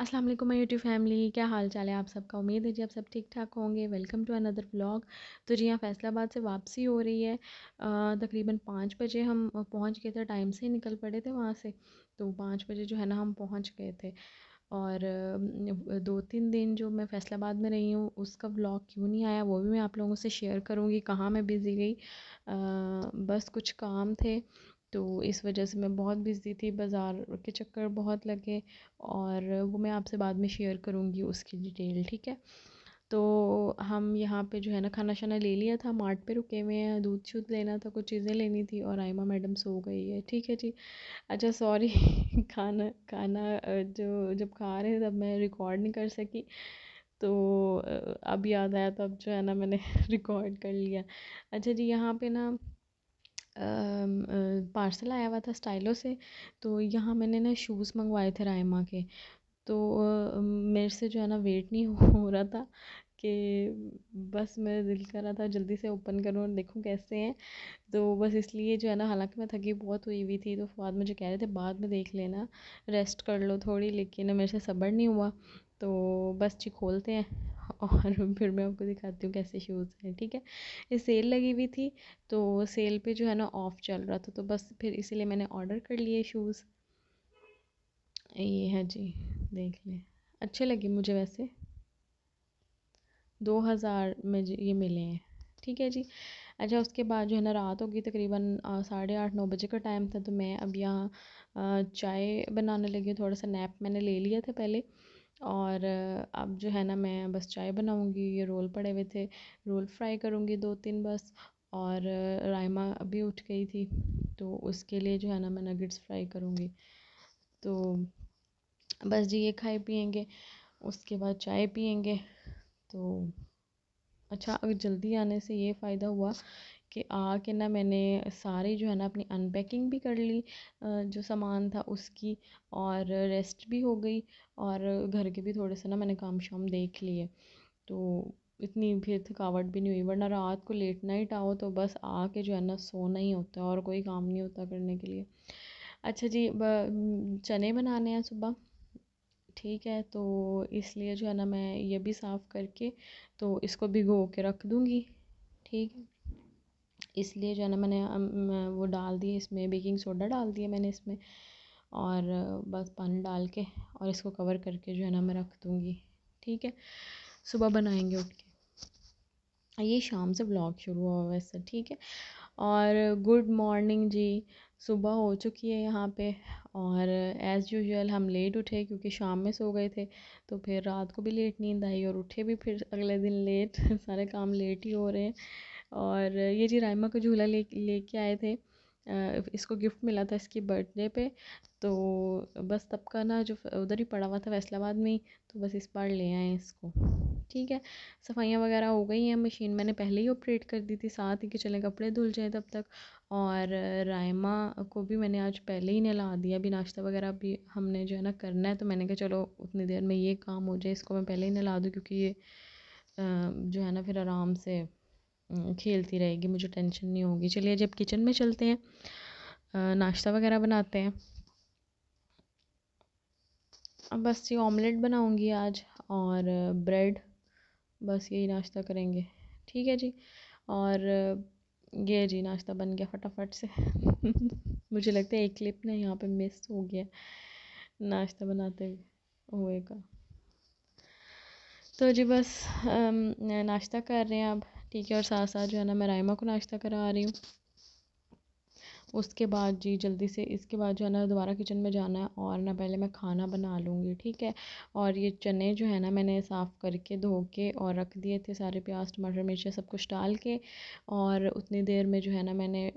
अस्सलाम वालेकुम my YouTube family, क्या हाल चाल है आप सबका। उम्मीद है जी आप सब ठीक ठाक होंगे। Welcome to another vlog. तो जी यहाँ फैसलाबाद से वापसी हो रही है। तकरीबन 5 बजे हम पहुँच गए थे, टाइम से ही निकल पड़े थे वहाँ से। तो 5 बजे जो है ना हम पहुँच गए थे। और 2-3 दिन जो मैं फैसलाबाद में रही हूँ उसका व्लॉग क्यों नहीं आया वो भी मैं आप लोगों से शेयर करूँगी। कहाँ मैं बिज़ी गई, बस कुछ काम थे तो इस वजह से मैं बहुत बिज़ी थी, बाज़ार के चक्कर बहुत लगे। और वो मैं आपसे बाद में शेयर करूँगी उसकी डिटेल, ठीक है। तो हम यहाँ पे जो है ना खाना शाना ले लिया था, मार्ट पे रुके हुए हैं, दूध शूध लेना था, कुछ चीज़ें लेनी थी और आयमा मैडम सो गई है, ठीक है जी। अच्छा सॉरी खाना खाना जो जब खा रहे थे तब मैं रिकॉर्ड नहीं कर सकी। तो अब याद आया, तो अब जो है ना मैंने रिकॉर्ड कर लिया। अच्छा जी यहाँ पे ना पार्सल आया हुआ था स्टाइलो से। तो यहाँ मैंने ना शूज़ मंगवाए थे रायमा के। तो मेरे से जो है ना वेट नहीं हो रहा था कि बस मेरा दिल कर रहा था जल्दी से ओपन करूँ और देखूँ कैसे हैं। तो बस इसलिए जो है ना, हालांकि मैं थकी बहुत हुई थी तो फवाद मुझे कह रहे थे बाद में देख लेना, रेस्ट कर लो थोड़ी, लेकिन मेरे से सब्र नहीं हुआ। तो बस जी खोलते हैं और फिर मैं आपको दिखाती हूँ कैसे शूज़ हैं, ठीक है। ये सेल लगी हुई थी तो सेल पे जो है ना ऑफ़ चल रहा था, तो बस फिर इसीलिए मैंने ऑर्डर कर लिए शूज़। ये है जी, देख लें, अच्छे लगे मुझे वैसे। 2000 में ये मिले हैं, ठीक है जी। अच्छा उसके बाद जो है ना रात होगी, तकरीबन 8:30-9 बजे का टाइम था। तो मैं अब यहाँ चाय बनाने लगी हूँ, थोड़ा सा नैप मैंने ले लिया था पहले। और अब जो है ना मैं बस चाय बनाऊँगी। ये रोल पड़े हुए थे, रोल फ्राई करूँगी 2-3 बस। और रायमा अभी उठ गई थी तो उसके लिए जो है ना मैं नगेट्स फ्राई करूँगी। तो बस जी ये खाए पियेंगे, उसके बाद चाय पियेंगे। तो अच्छा अगर जल्दी आने से ये फ़ायदा हुआ कि आके ना मैंने सारी जो है ना अपनी अनपैकिंग भी कर ली, जो सामान था उसकी, और रेस्ट भी हो गई। और घर के भी थोड़े से ना मैंने काम शाम देख लिए। तो इतनी फिर थकावट भी नहीं हुई, वरना रात को लेट नाइट आओ तो बस आके जो है ना सोना ही होता है और कोई काम नहीं होता करने के लिए। अच्छा जी चने बनाने हैं सुबह, ठीक है। तो इसलिए जो है ना मैं ये भी साफ़ करके तो इसको भिगो के रख दूँगी, ठीक है। इसलिए जो है ना मैंने वो डाल दिए, इसमें बेकिंग सोडा डाल दिया मैंने इसमें। और बस पानी डाल के और इसको कवर करके जो है ना मैं रख दूँगी, ठीक है। सुबह बनाएंगे उठ के, ये शाम से ब्लॉग शुरू हुआ वैसे, ठीक है। और गुड मॉर्निंग जी, सुबह हो चुकी है यहाँ पे। और एज़ यूजुअल हम लेट उठे क्योंकि शाम में सो गए थे, तो फिर रात को भी लेट नींद आई और उठे भी फिर अगले दिन लेट सारे काम लेट ही हो रहे हैं। और ये जी रायमा का झूला लेके आए थे, इसको गिफ्ट मिला था इसकी बर्थडे पे। तो बस तब का ना जो उधर ही पड़ा हुआ था फैसलाबाद में ही, तो बस इस बार ले आए इसको, ठीक है। सफाइयाँ वगैरह हो गई हैं, मशीन मैंने पहले ही ऑपरेट कर दी थी, साथ ही कि चले कपड़े धुल जाए तब तक। और रायमा को भी मैंने आज पहले ही नहला दिया, अभी नाश्ता वगैरह भी हमने जो है ना करना है, तो मैंने कहा चलो उतनी देर में ये काम हो जाए, इसको मैं पहले ही नहला दूँ क्योंकि ये जो है ना फिर आराम से खेलती रहेगी, मुझे टेंशन नहीं होगी। चलिए जब किचन में चलते हैं, नाश्ता वगैरह बनाते हैं। अब बस ये ऑमलेट बनाऊंगी आज और ब्रेड, बस यही नाश्ता करेंगे, ठीक है जी। और ये जी नाश्ता बन गया फटाफट से मुझे लगता है एक क्लिप ना यहाँ पे मिस हो गया नाश्ता बनाते हुए का। तो जी बस नाश्ता कर रहे हैं अब, ठीक है। और साथ साथ जो है ना मैं रायमा को नाश्ता करा रही हूँ। उसके बाद जी जल्दी से इसके बाद जो है ना दोबारा किचन में जाना है और ना पहले मैं खाना बना लूँगी, ठीक है। और ये चने जो है ना मैंने साफ़ करके धो के और रख दिए थे, सारे प्याज टमाटर मिर्ची सब कुछ डाल के। और उतनी देर में जो है ना मैंने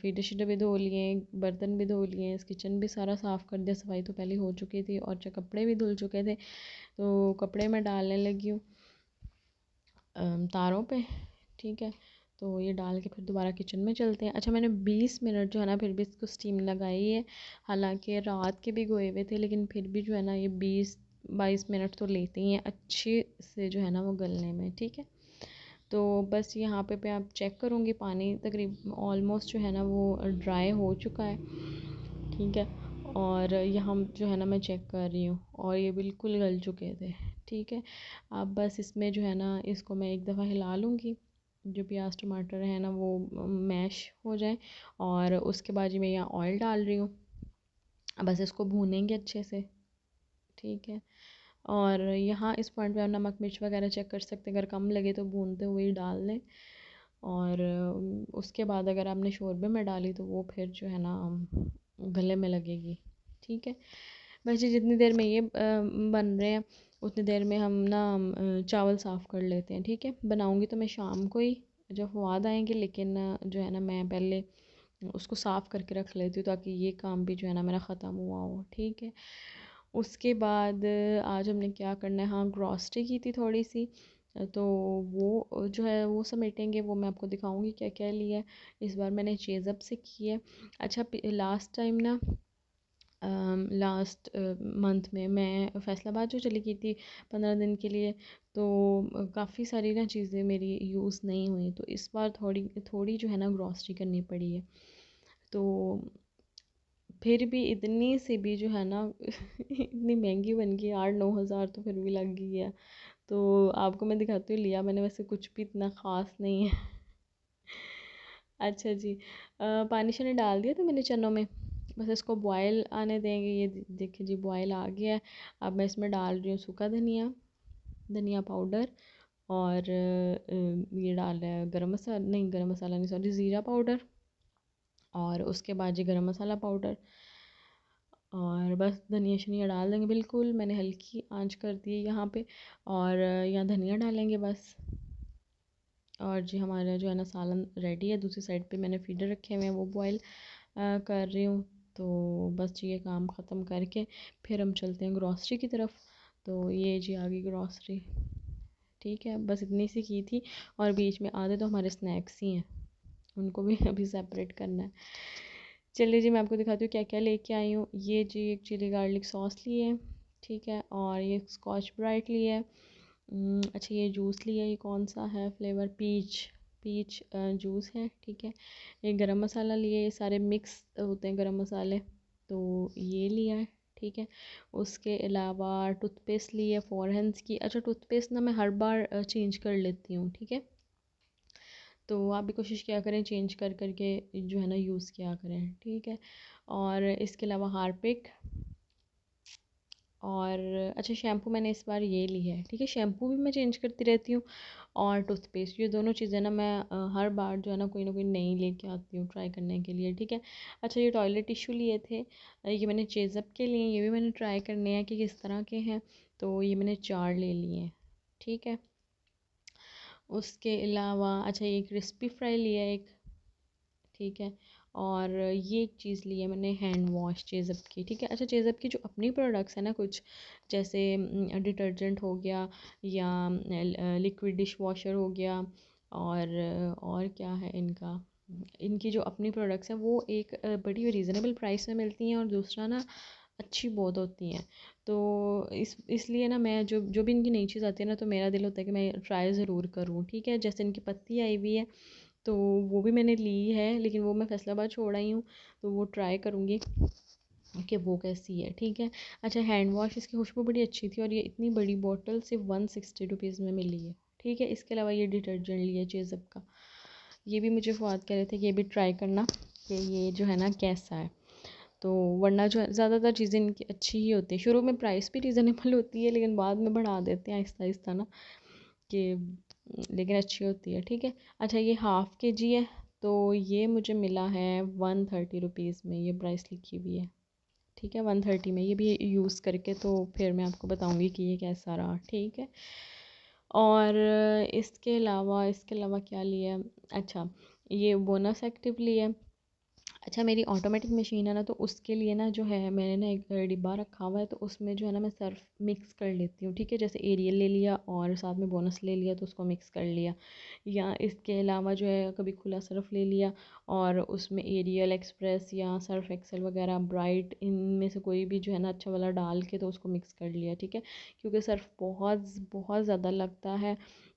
फीडे शीडे भी धो लिए, बर्तन भी धो लिए, किचन भी सारा साफ़ कर दिया, सफाई तो पहले हो चुकी थी और कपड़े भी धुल चुके थे। तो कपड़े मैं डालने लगी हूँ तारों पे, ठीक है। तो ये डाल के फिर दोबारा किचन में चलते हैं। अच्छा मैंने 20 मिनट जो है ना फिर भी इसको स्टीम लगाई है, हालांकि रात के भी गोए हुए थे, लेकिन फिर भी जो है ना ये 20-22 मिनट तो लेते ही हैं अच्छे से जो है ना वो गलने में, ठीक है। तो बस यहाँ पे आप चेक करूँगी, पानी तकरीबन ऑलमोस्ट जो है ना वो ड्राई हो चुका है, ठीक है। और यहाँ जो है ना मैं चेक कर रही हूँ और ये बिल्कुल गल चुके थे। ठीक है, अब बस इसमें जो है ना इसको मैं एक दफ़ा हिला लूँगी, जो प्याज टमाटर है ना वो मैश हो जाए। और उसके बाद जी मैं यहाँ ऑयल डाल रही हूँ, बस इसको भूनेंगे अच्छे से। ठीक है, और यहाँ इस पॉइंट पे आप नमक मिर्च वगैरह चेक कर सकते हैं, अगर कम लगे तो भूनते हुए ही डाल दें। और उसके बाद अगर आपने शोरबे में डाली तो वो फिर जो है ना गले में लगेगी। ठीक है, बस ये जितनी देर में ये बन रहे हैं उतनी देर में हम ना चावल साफ़ कर लेते हैं। ठीक है, बनाऊंगी तो मैं शाम को ही जब फवाद आएंगे, लेकिन जो है ना मैं पहले उसको साफ़ करके रख लेती हूँ ताकि ये काम भी जो है ना मेरा ख़त्म हुआ हो। ठीक है, उसके बाद आज हमने क्या करना है, हाँ ग्रॉसरी की थी थोड़ी सी, तो वो जो है वो समेटेंगे, वो मैं आपको दिखाऊंगी क्या क्या लिया है। इस बार मैंने चेज़अप से की है। अच्छा, लास्ट टाइम ना लास्ट मंथ में मैं फैसलाबाद जो चली गई थी 15 दिन के लिए, तो काफ़ी सारी ना चीज़ें मेरी यूज़ नहीं हुई, तो इस बार थोड़ी थोड़ी जो है ना ग्रॉसरी करनी पड़ी है। तो फिर भी इतनी सी भी जो है ना इतनी महंगी बन गई, 8-9 हज़ार तो फिर भी लग गई है। तो आपको मैं दिखाती हूँ, लिया मैंने वैसे कुछ भी इतना ख़ास नहीं है। अच्छा जी, पानी शानी डाल दिया था मैंने चनों में, बस इसको बॉयल आने देंगे। ये देखिए जी बॉयल आ गया है। अब मैं इसमें डाल रही हूँ सूखा धनिया, धनिया पाउडर, और ये डाल रहा है गरम मसाला, नहीं गरम मसाला नहीं सॉरी, ज़ीरा पाउडर, और उसके बाद जी गरम मसाला पाउडर, और बस धनिया शनिया डाल देंगे। बिल्कुल मैंने हल्की आंच कर दी है यहाँ पे, और यहाँ धनिया डालेंगे बस। और जी हमारा जो है ना सालन रेडी है। दूसरी साइड पे मैंने फीडर रखे हुए हैं, वो बॉयल कर रही हूँ। तो बस जी ये काम ख़त्म करके फिर हम चलते हैं ग्रॉसरी की तरफ। तो ये जी आ गई ग्रॉसरी। ठीक है, बस इतनी सी की थी, और बीच में आधे तो हमारे स्नैक्स ही हैं, उनको भी अभी सेपरेट करना है। चलिए जी मैं आपको दिखाती हूँ क्या क्या लेके आई हूँ। ये जी एक चिली गार्लिक सॉस ली है। ठीक है, और ये स्कॉच ब्राइट ली है। अच्छा ये जूस लिया, ये कौन सा है फ्लेवर, पीच, पीच जूस है। ठीक है, ये गरम मसाला लिए, ये सारे मिक्स होते हैं गरम मसाले, तो ये लिया है। ठीक है, उसके अलावा टूथपेस्ट ली है फॉरहेंस की। अच्छा टूथपेस्ट ना मैं हर बार चेंज कर लेती हूँ। ठीक है, तो आप भी कोशिश किया करें चेंज कर करके जो है ना यूज़ किया करें। ठीक है, और इसके अलावा हारपिक, और अच्छा शैम्पू मैंने इस बार ये ली है। ठीक है, शैम्पू भी मैं चेंज करती रहती हूँ, और टूथपेस्ट, ये दोनों चीज़ें ना मैं हर बार जो है ना कोई नई लेके आती हूँ ट्राई करने के लिए। ठीक है, अच्छा ये टॉयलेट टिश्यू लिए थे, ये मैंने चेज़अप के लिए, ये भी मैंने ट्राई करने हैं कि किस तरह के हैं, तो ये मैंने 4 ले लिए हैं। ठीक है, उसके अलावा अच्छा ये क्रिस्पी फ्राई लिया एक। ठीक है, और ये एक चीज़ ली है मैंने हैंड वॉश चेज़अप की। ठीक है, अच्छा चेज़अप की जो अपनी प्रोडक्ट्स हैं ना कुछ, जैसे डिटर्जेंट हो गया, या लिक्विड डिश वॉशर हो गया, और क्या है इनका, इनकी जो अपनी प्रोडक्ट्स हैं वो एक बड़ी रीज़नेबल प्राइस में मिलती हैं, और दूसरा ना अच्छी बहुत होती हैं। तो इसलिए ना मैं जो जो भी इनकी नई चीज़ आती है ना, तो मेरा दिल होता है कि मैं ट्राई ज़रूर करूँ। ठीक है, जैसे इनकी पत्ती आई हुई है, तो वो भी मैंने ली है, लेकिन वो मैं फैसलाबाद छोड़ आई हूँ, तो वो ट्राई करूँगी कि वो कैसी है। ठीक है, अच्छा हैंड वॉश, इसकी खुशबू बड़ी अच्छी थी, और ये इतनी बड़ी बॉटल सिर्फ 160 रुपीज़ में मिली है। ठीक है, इसके अलावा ये डिटर्जेंट लिया चेज़अप का, ये भी मुझे फ़वाद कह रहे थे कि ये भी ट्राई करना कि ये जो है ना कैसा है। तो वरना जो है ज़्यादातर चीज़ें इनकी अच्छी ही होती है, शुरू में प्राइस भी रीज़नेबल होती है, लेकिन बाद में बढ़ा देते हैं आहिस्ता आहिस्ता ना, कि लेकिन अच्छी होती है। ठीक है, अच्छा ये ½ kg है, तो ये मुझे मिला है 130 रुपीज़ में, ये प्राइस लिखी हुई है। ठीक है, 130 में, ये भी यूज़ करके तो फिर मैं आपको बताऊँगी कि ये कैसा रहा। ठीक है, और इसके अलावा क्या लिया, अच्छा ये बोनस एक्टिव लिया। अच्छा मेरी ऑटोमेटिक मशीन है ना, तो उसके लिए ना जो है मैंने ना एक डिब्बा रखा हुआ है, तो उसमें जो है ना मैं सर्फ मिक्स कर लेती हूँ। ठीक है, जैसे एरियल ले लिया और साथ में बोनस ले लिया, तो उसको मिक्स कर लिया, या इसके अलावा जो है कभी खुला सर्फ ले लिया और उसमें एरियल एक्सप्रेस या सर्फ एक्सेल वगैरह ब्राइट, इनमें से कोई भी जो है ना अच्छा वाला डाल के तो उसको मिक्स कर लिया। ठीक है, क्योंकि सर्फ बहुत बहुत ज़्यादा लगता है,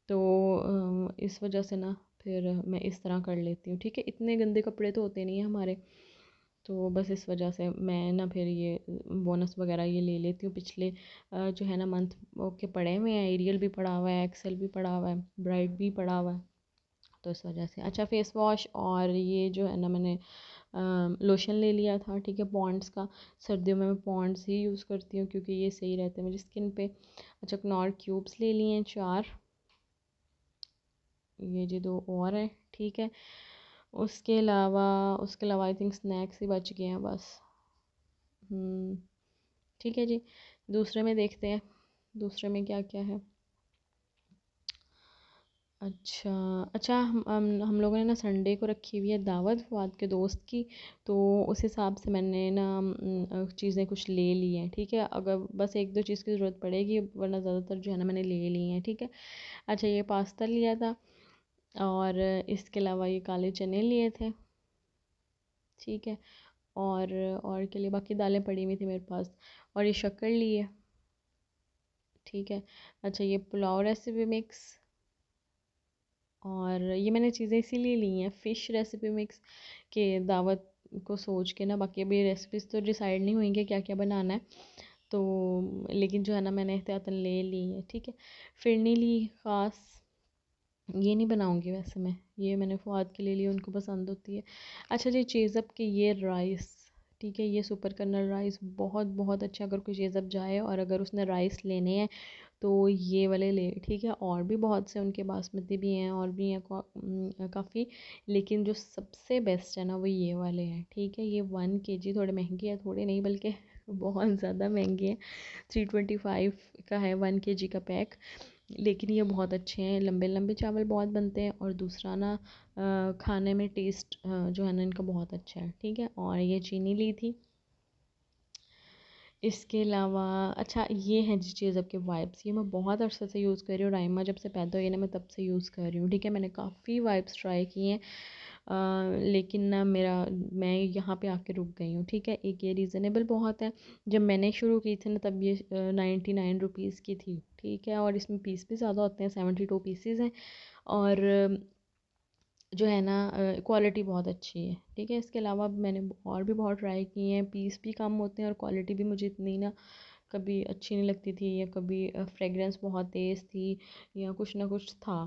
तो इस वजह से ना फिर मैं इस तरह कर लेती हूँ। ठीक है, इतने गंदे कपड़े तो होते नहीं हैं हमारे, तो बस इस वजह से मैं ना फिर ये बोनस वगैरह ये ले लेती हूँ। पिछले जो है ना मंथ के पड़े हुए हैं, एरियल भी पड़ा हुआ है, एक्सेल भी पड़ा हुआ है, ब्राइट भी पड़ा हुआ है, तो इस वजह से। अच्छा, फेस वॉश और ये जो है ना मैंने लोशन ले लिया था, ठीक है, पॉन्ड्स का। सर्दियों में मैं पॉन्ड्स ही यूज़ करती हूँ क्योंकि ये सही रहते हैं मेरी स्किन पे। अच्छा, कनॉर क्यूब्स ले लिए हैं 4, ये जी 2 और है, ठीक है। उसके अलावा आई थिंक स्नैक्स ही बच गए हैं बस। ठीक है जी। दूसरे में देखते हैं, दूसरे में क्या क्या है। अच्छा अच्छा, हम लोगों ने ना संडे को रखी हुई है दावत फवाद के दोस्त की, तो उस हिसाब से मैंने ना चीज़ें कुछ ले ली हैं, ठीक है। अगर बस एक दो चीज़ की ज़रूरत पड़ेगी, वरना ज़्यादातर जो है ना मैंने ले ली हैं, ठीक है। अच्छा, ये पास्ता लिया था, और इसके अलावा ये काले चने लिए थे, ठीक है। और के लिए बाकी दालें पड़ी हुई थी मेरे पास, और ये शक्कर ली है, ठीक है। अच्छा, ये पुलाव रेसिपी मिक्स, और ये मैंने चीज़ें इसीलिए ली हैं फ़िश रेसिपी मिक्स के दावत को सोच के ना। बाकी अभी रेसिपीज़ तो डिसाइड नहीं हुई कि क्या क्या बनाना है, तो लेकिन जो है ना मैंने एहतियातन ले ली है, ठीक है। फिरनी ली ख़ास, ये नहीं बनाऊंगी वैसे मैं, ये मैंने फ़वाद के लिए ली, उनको पसंद होती है। अच्छा जी, चीज़अप के ये राइस, ठीक है, ये सुपर कर्नल राइस बहुत बहुत अच्छा। अगर कोई चीज़अप जाए और अगर उसने राइस लेने हैं तो ये वाले ले, ठीक है। और भी बहुत से उनके बासमती भी हैं और भी हैं काफ़ी, लेकिन जो सबसे बेस्ट है ना वो ये वाले हैं, ठीक है। ये 1 kg थोड़े महंगे हैं, थोड़े नहीं बल्कि बहुत ज़्यादा महंगे हैं। 325 का है 1 kg का पैक, लेकिन ये बहुत अच्छे हैं। लंबे लंबे चावल बहुत बनते हैं, और दूसरा ना खाने में टेस्ट जो है ना इनका बहुत अच्छा है, ठीक है। और ये चीनी ली थी। इसके अलावा अच्छा, ये हैं जी चीज़ आपके वाइप्स, ये मैं बहुत अरसे से यूज़ कर रही हूँ। राइमा जब से पैदा हुई ना मैं तब से यूज़ कर रही हूँ, ठीक है। मैंने काफ़ी वाइप्स ट्राई किए हैं, लेकिन ना मैं यहाँ पे आके रुक गई हूँ, ठीक है। एक ये रीज़नेबल बहुत है, जब मैंने शुरू की थी ना तब ये 99 रुपीज़ की थी, ठीक है। और इसमें पीस भी ज़्यादा होते हैं, 72 पीसीज हैं, और जो है ना क्वालिटी बहुत अच्छी है, ठीक है। इसके अलावा मैंने और भी बहुत ट्राई किए हैं, पीस भी कम होते हैं और क्वालिटी भी मुझे इतनी ना कभी अच्छी नहीं लगती थी, या कभी फ्रेगरेंस बहुत तेज़ थी, या कुछ ना कुछ था।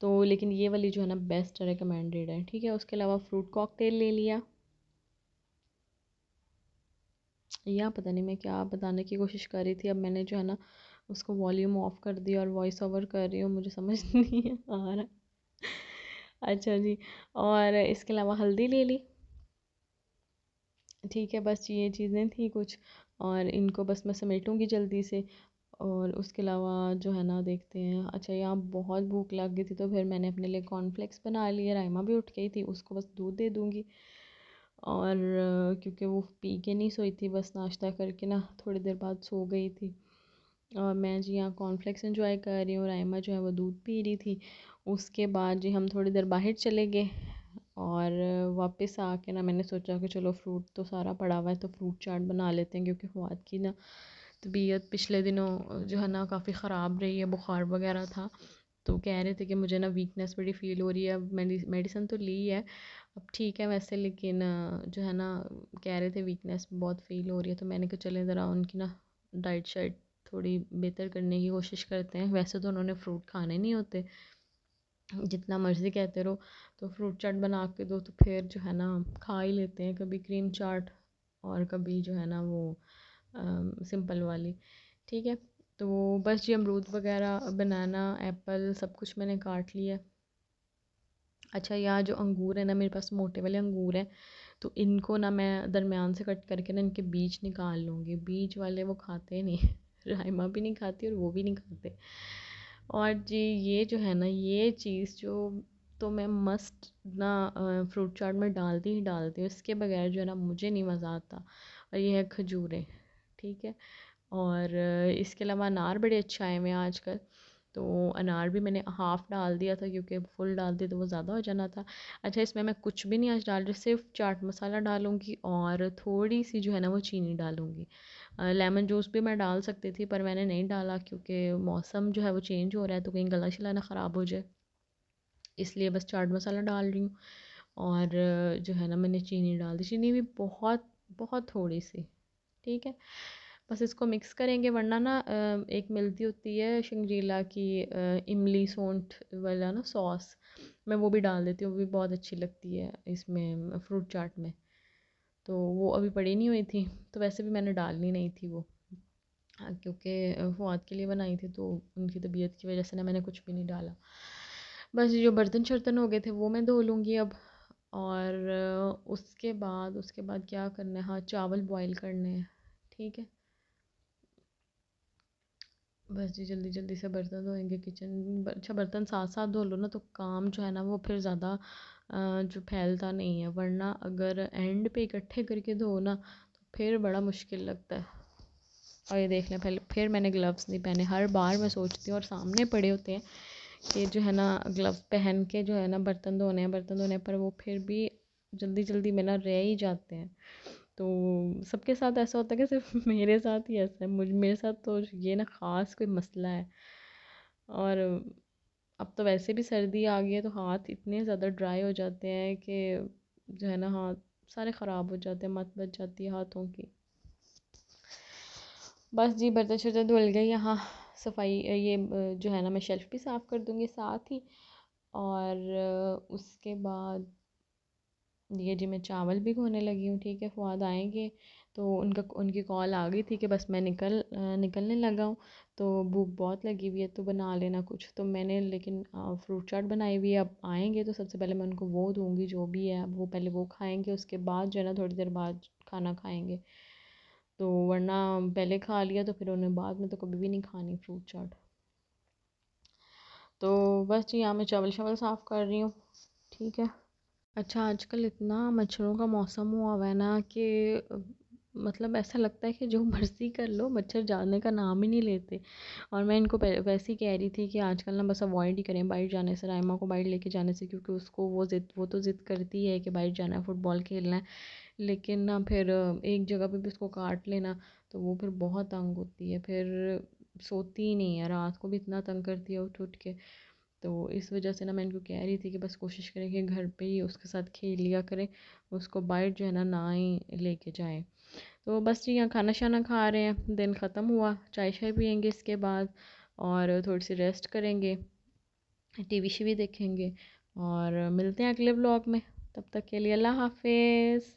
तो लेकिन ये वाली जो है ना बेस्ट रिकमेंडेड है, ठीक है। उसके अलावा फ्रूट कॉकटेल ले लिया, या पता नहीं मैं क्या बताने की कोशिश कर रही थी। अब मैंने जो है ना उसको वॉल्यूम ऑफ कर दिया और वॉइस ओवर कर रही हूँ, मुझे समझ नहीं आ रहा। अच्छा जी, और इसके अलावा हल्दी ले ली, ठीक है। बस ये चीज़ें थी कुछ, और इनको बस मैं समेटूंगी जल्दी से। और उसके अलावा जो है ना देखते हैं। अच्छा, यहाँ बहुत भूख लग गई थी, तो फिर मैंने अपने लिए कॉर्नफ्लेक्स बना लिए। राइमा भी उठ गई थी, उसको बस दूध दे दूँगी। और क्योंकि वो पी के नहीं सोई थी, बस नाश्ता करके ना थोड़ी देर बाद सो गई थी। और मैं जी यहाँ कॉर्नफ्लेक्स एंजॉय कर रही हूँ, राइमा जो है वो दूध पी रही थी। उसके बाद जी हम थोड़ी देर बाहर चले गए, और वापस आके ना मैंने सोचा कि चलो फ्रूट तो सारा पड़ा हुआ है, तो फ्रूट चाट बना लेते हैं, क्योंकि फवाद की ना तबीयत पिछले दिनों जो है ना काफ़ी ख़राब रही है, बुखार वगैरह था। तो कह रहे थे कि मुझे ना वीकनेस बड़ी फ़ील हो रही है। अब मेडिसिन तो ली है, अब ठीक है वैसे, लेकिन जो है ना कह रहे थे वीकनेस बहुत फ़ील हो रही है। तो मैंने कहा चलें ज़रा उनकी ना डाइट शाइट थोड़ी बेहतर करने की कोशिश करते हैं। वैसे तो उन्होंने फ्रूट खाने नहीं होते, जितना मर्ज़ी कहते रहो, तो फ्रूट चाट बना के दो तो फिर जो है ना खा ही लेते हैं, कभी क्रीम चाट और कभी जो है ना वो सिंपल वाली, ठीक है। तो बस जी अमरूद वगैरह, बनाना, एप्पल सब कुछ मैंने काट लिया। अच्छा, यहाँ जो अंगूर है ना मेरे पास मोटे वाले अंगूर हैं, तो इनको ना मैं दरमियान से कट करके ना इनके बीज निकाल लूँगी। बीज वाले वो खाते नहीं राइमा भी नहीं खाती और वो भी नहीं खाते। और जी ये जो है ना ये चीज़ जो, तो मैं मस्ट ना फ्रूट चाट में डालती ही डालती हूँ, इसके बगैर जो है ना मुझे नहीं मज़ा आता। और ये है खजूरें, ठीक है। और इसके अलावा अनार बड़े अच्छे आए हुए हैं आजकल, तो अनार भी मैंने हाफ़ डाल दिया था, क्योंकि फुल डालती तो वो ज़्यादा हो जाना था। अच्छा, इसमें मैं कुछ भी नहीं आज डाल रही, सिर्फ चाट मसाला डालूँगी और थोड़ी सी जो है ना वो चीनी डालूँगी। लेमन जूस भी मैं डाल सकती थी, पर मैंने नहीं डाला, क्योंकि मौसम जो है वो चेंज हो रहा है, तो कहीं गला शिला ना ख़राब हो जाए, इसलिए बस चाट मसाला डाल रही हूँ। और जो है ना मैंने चीनी डाल दी, चीनी भी बहुत बहुत थोड़ी सी, ठीक है। बस इसको मिक्स करेंगे, वरना ना एक मिलती होती है शंगरीला की इमली सौंठ वाला ना सॉस, मैं वो भी डाल देती हूँ, वो भी बहुत अच्छी लगती है इसमें फ्रूट चाट में। तो वो अभी पड़ी नहीं हुई थी, तो वैसे भी मैंने डालनी नहीं थी वो, हाँ, क्योंकि फ़ुआद के लिए बनाई थी तो उनकी तबीयत की वजह से ना मैंने कुछ भी नहीं डाला। बस जो बर्तन शर्तन हो गए थे वो मैं धो लूँगी अब। और उसके बाद क्या करना है, हाँ चावल बॉईल करने हैं, ठीक है। बस जी जल्दी जल्दी से बर्तन धोएंगे, किचन अच्छा बर्तन साथ साथ धो लो ना तो काम जो है ना वो फिर ज़्यादा जो फैलता नहीं है, वरना अगर एंड पे इकट्ठे करके धो ना तो फिर बड़ा मुश्किल लगता है। और ये देख लें, पहले फिर मैंने ग्लव्स नहीं पहने, हर बार मैं सोचती हूँ और सामने पड़े होते हैं कि जो है ना ग्लव्स पहन के जो है ना बर्तन धोने पर वो फिर भी जल्दी जल्दी में ना रह ही जाते हैं। तो सबके साथ ऐसा होता है कि सिर्फ मेरे साथ ही ऐसा है, मेरे साथ तो ये ना ख़ास कोई मसला है। और अब तो वैसे भी सर्दी आ गई है तो हाथ इतने ज़्यादा ड्राई हो जाते हैं कि जो है ना हाथ सारे ख़राब हो जाते हैं, मत बच जाती है हाथों की। बस जी बर्तन शर्तन धुल गए, यहाँ सफाई ये जो है ना मैं शेल्फ़ भी साफ़ कर दूँगी साथ ही। और उसके बाद ये जी मैं चावल भी धोने लगी हूँ, ठीक है। फ़ुआद आएंगे तो उनकी कॉल आ गई थी कि बस मैं निकलने लगा हूँ, तो भूख बहुत लगी हुई है तो बना लेना कुछ। तो मैंने लेकिन फ्रूट चाट बनाई हुई है, अब आएंगे तो सबसे पहले मैं उनको वो दूँगी जो भी है, अब वो पहले वो खाएंगे, उसके बाद जो है ना थोड़ी देर बाद खाना खाएंगे। तो वरना पहले खा लिया तो फिर उन्हें बाद में तो कभी भी नहीं खानी फ्रूट चाट। तो बस जी यहाँ मैं चावल शावल साफ़ कर रही हूँ, ठीक है। अच्छा आजकल इतना मच्छरों का मौसम हुआ हुआ है ना कि मतलब ऐसा लगता है कि जो मर्ज़ी कर लो मच्छर जाने का नाम ही नहीं लेते। और मैं इनको वैसे ही कह रही थी कि आजकल ना बस अवॉइड ही करें बाहर जाने से, राइमा को बाहर लेके जाने से, क्योंकि उसको वो तो ज़िद करती है कि बाहर जाना है, फुटबॉल खेलना है। लेकिन ना फिर एक जगह पे भी उसको काट लेना तो वो फिर बहुत तंग होती है, फिर सोती ही नहीं है, रात को भी इतना तंग करती है उठ उठ के। तो इस वजह से ना मैं इनको कह रही थी कि बस कोशिश करें कि घर पे ही उसके साथ खेल लिया करें, उसको बाहर जो है ना ही लेके जाएं। तो बस जी यहाँ खाना शाना खा रहे हैं, दिन ख़त्म हुआ, चाय शाय पियेंगे इसके बाद और थोड़ी सी रेस्ट करेंगे, टीवी शीवी देखेंगे और मिलते हैं अगले व्लॉग में। तब तक के लिए अल्लाह हाफिज़।